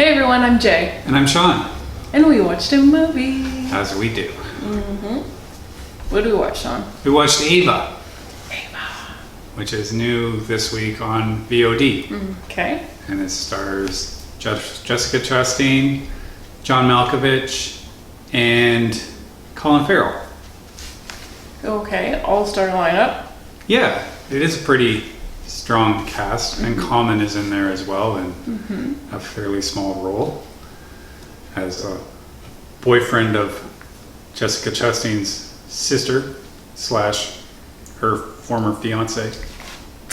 Hey everyone, I'm Jay. And I'm Sean. And we watched a movie. As we do. What did we watch, Sean? We watched Ava, Ava. which is new this week on VOD. Okay. And it stars Jessica Chastain, John Malkovich, and Colin Farrell. Okay, all-star lineup. Yeah, it is a pretty strong cast, and Common is in there as well in a fairly small role as a boyfriend of Jessica Chastain's sister / her former fiance.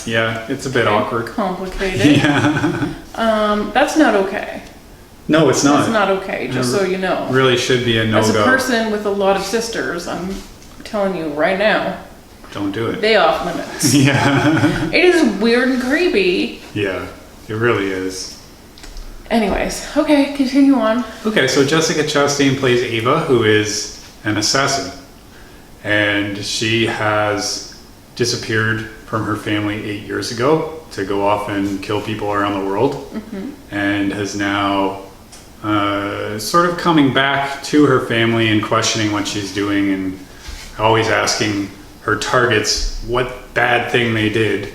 Yeah, it's a bit awkward. Complicated. Yeah. That's not okay. No, it's not. That's not okay, just so you know. Really should be a no-go. As a person with a lot of sisters, I'm telling you right now, don't do it. they off limits. Yeah. It is weird and creepy. Yeah, it really is. Anyways, okay, continue on. Okay, so Jessica Chastain plays Ava, who is an assassin. And she has disappeared from her family 8 years ago to go off and kill people around the world. And has now sort of coming back to her family and questioning what she's doing and always asking her targets what bad thing they did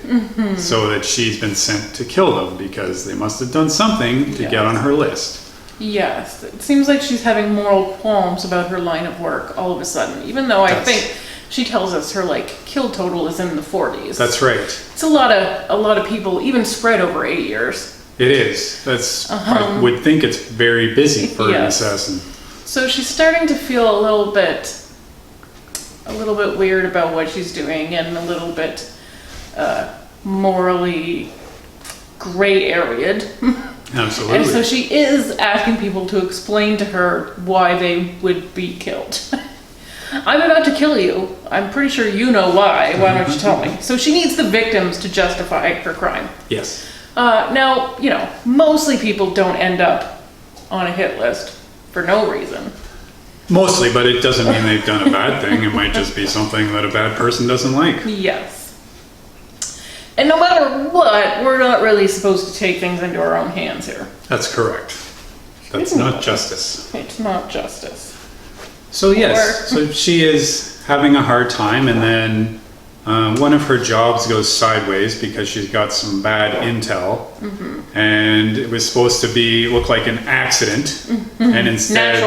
so that she's been sent to kill them because they must have done something to get on her list. Yes, it seems like she's having moral qualms about her line of work all of a sudden, even though I think she tells us her kill total is in the 40s. That's right. It's a lot of people, even spread over 8 years. It is. I would think it's very busy for an assassin. So she's starting to feel a little bit weird about what she's doing and a little bit morally gray areaed. Absolutely. And so she is asking people to explain to her why they would be killed. I'm about to kill you. I'm pretty sure you know why. Why don't you tell me? So she needs the victims to justify her crime. Yes. Now, mostly people don't end up on a hit list for no reason. Mostly, but it doesn't mean they've done a bad thing. It might just be something that a bad person doesn't like. Yes. And no matter what, we're not really supposed to take things into our own hands here. That's correct. That's not justice. It's not justice. So yes, so she is having a hard time, and then one of her jobs goes sideways because she's got some bad intel, and it was supposed to look like an accident, and instead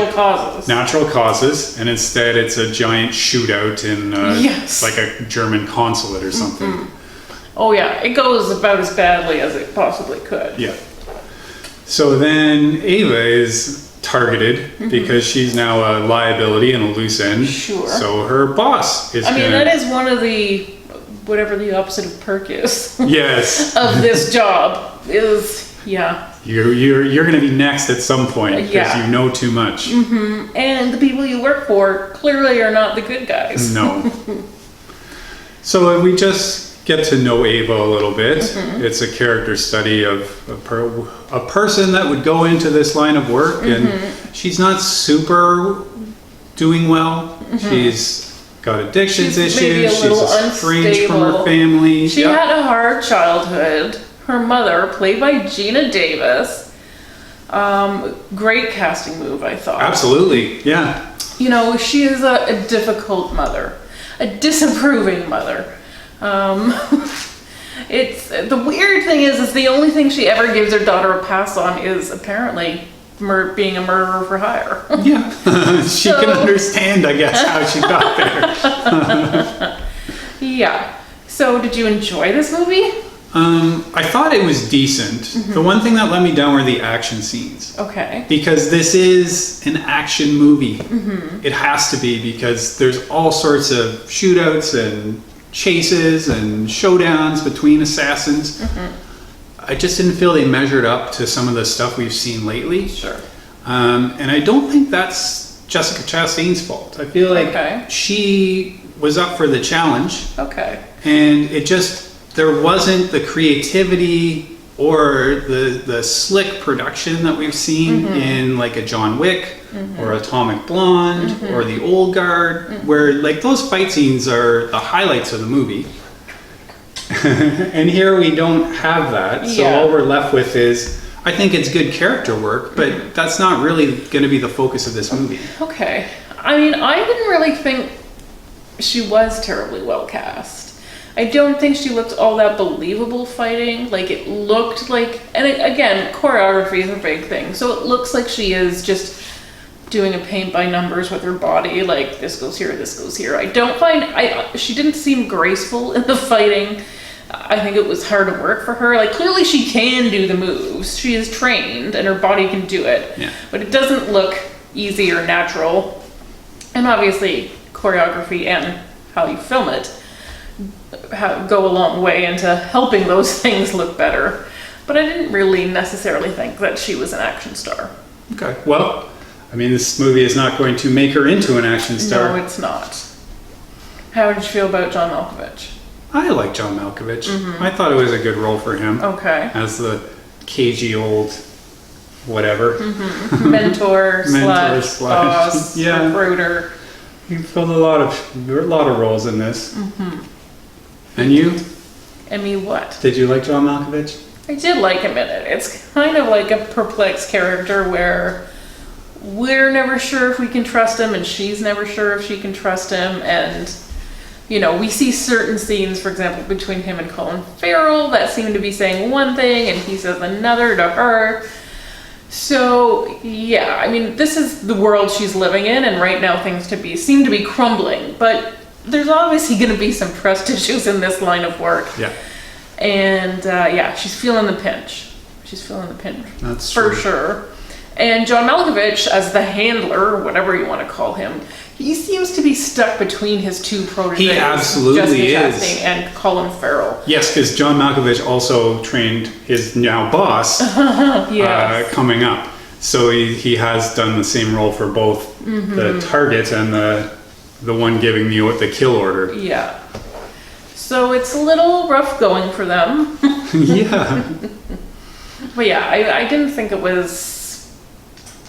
natural causes, and instead it's a giant shootout in like a German consulate or something. Oh yeah, it goes about as badly as it possibly could. Yeah. So then Ava is targeted because she's now a liability and a loose end. Sure. So her boss is that is one of the, whatever the opposite of perk is. Yes. of this job is, You're going to be next at some point because you know too much. And the people you work for clearly are not the good guys. No. So we just get to know Ava a little bit. It's a character study of a person that would go into this line of work, and she's not super doing well. She's got addictions issues. Maybe she's estranged unstable from her family. She had a hard childhood. Her mother, played by Geena Davis, great casting move, I thought. Absolutely, yeah. She is a difficult mother, a disapproving mother. It's the weird thing is the only thing she ever gives her daughter a pass on is apparently being a murderer for hire. Yeah, she can understand, I guess, how she got there. Yeah. So, did you enjoy this movie? I thought it was decent. The one thing that let me down were the action scenes. Okay. Because this is an action movie. It has to be because there's all sorts of shootouts and chases and showdowns between assassins. I just didn't feel they measured up to some of the stuff we've seen lately. Sure. And I don't think that's Jessica Chastain's fault. I feel like she was up for the challenge. Okay. And there wasn't the creativity or the slick production that we've seen in like a John Wick or Atomic Blonde or the Old Guard, where those fight scenes are the highlights of the movie. And here we don't have that. So all we're left with is I think it's good character work, but that's not really going to be the focus of this movie. Okay. I mean, I didn't really think she was terribly well cast. I don't think she looked all that believable fighting. Like, it looked like, and again, choreography is a big thing, so it looks like she is just doing a paint by numbers with her body, like this goes here, this goes here. She didn't seem graceful in the fighting. I think it was hard work for her. Like, clearly she can do the moves. She is trained and her body can do it. Yeah. But it doesn't look easy or natural. And obviously choreography and how you film it go a long way into helping those things look better. But I didn't really necessarily think that she was an action star. Okay. Well, I mean, this movie is not going to make her into an action star. No, it's not. How did you feel about John Malkovich? I like John Malkovich. Mm-hmm. I thought it was a good role for him. Okay. As the cagey old whatever. Mm-hmm. Mentor slash boss, yeah. recruiter. He filled a lot of roles in this. Mm-hmm. And you? And me what? Did you like John Malkovich? I did like him in it. It's kind of like a perplexed character where we're never sure if we can trust him and she's never sure if she can trust him. And, you know, we see certain scenes, for example, between him and Colin Farrell that seem to be saying one thing and he says another to her. So, yeah, I mean, this is the world she's living in, and right now things seem to be crumbling. But there's obviously going to be some trust issues in this line of work. Yeah. And, yeah, she's feeling the pinch. She's feeling the pinch. That's for true. sure. And John Malkovich, as the handler, or whatever you want to call him, he seems to be stuck between his two proteges. He absolutely Jessica is. Chastain and Colin Farrell. Yes, because John Malkovich also trained his now boss Yes. coming up. So he has done the same role for both the target and the one giving the kill order. Yeah. So it's a little rough going for them. Yeah. But yeah, I didn't think it was...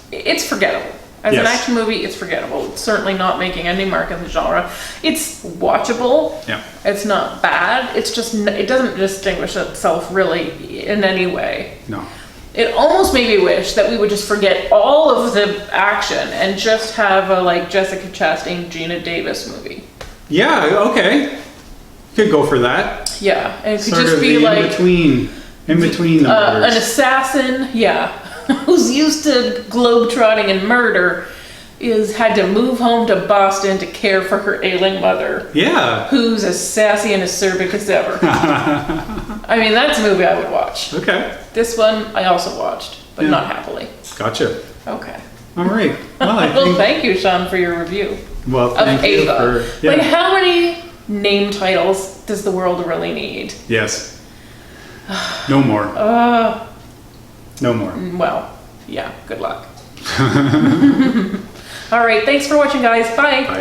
It's forgettable. As an action movie, it's forgettable. It's certainly not making any mark in the genre. It's watchable. Yeah. It's not bad. It's just, it doesn't distinguish itself really in any way. No. It almost made me wish that we would just forget all of the action and just have a like Jessica Chastain, Geena Davis movie. Yeah, okay. Could go for that. Yeah, and it could Sort just of be the like in between the murders. an assassin, yeah, who's used to globetrotting and murder, had to move home to Boston to care for her ailing mother. Yeah. Who's as sassy and acerbic as ever. I mean, that's a movie I would watch. Okay. This one I also watched, but Yeah. not happily. Gotcha. Okay. All right. Well, I Well, think. thank you, Sean, for your review Well, of thank you Ava. for. Yeah. Like, how many name titles does the world really need? Yes. No more. No more. Well, yeah, good luck. All right, thanks for watching, guys. Bye. Bye.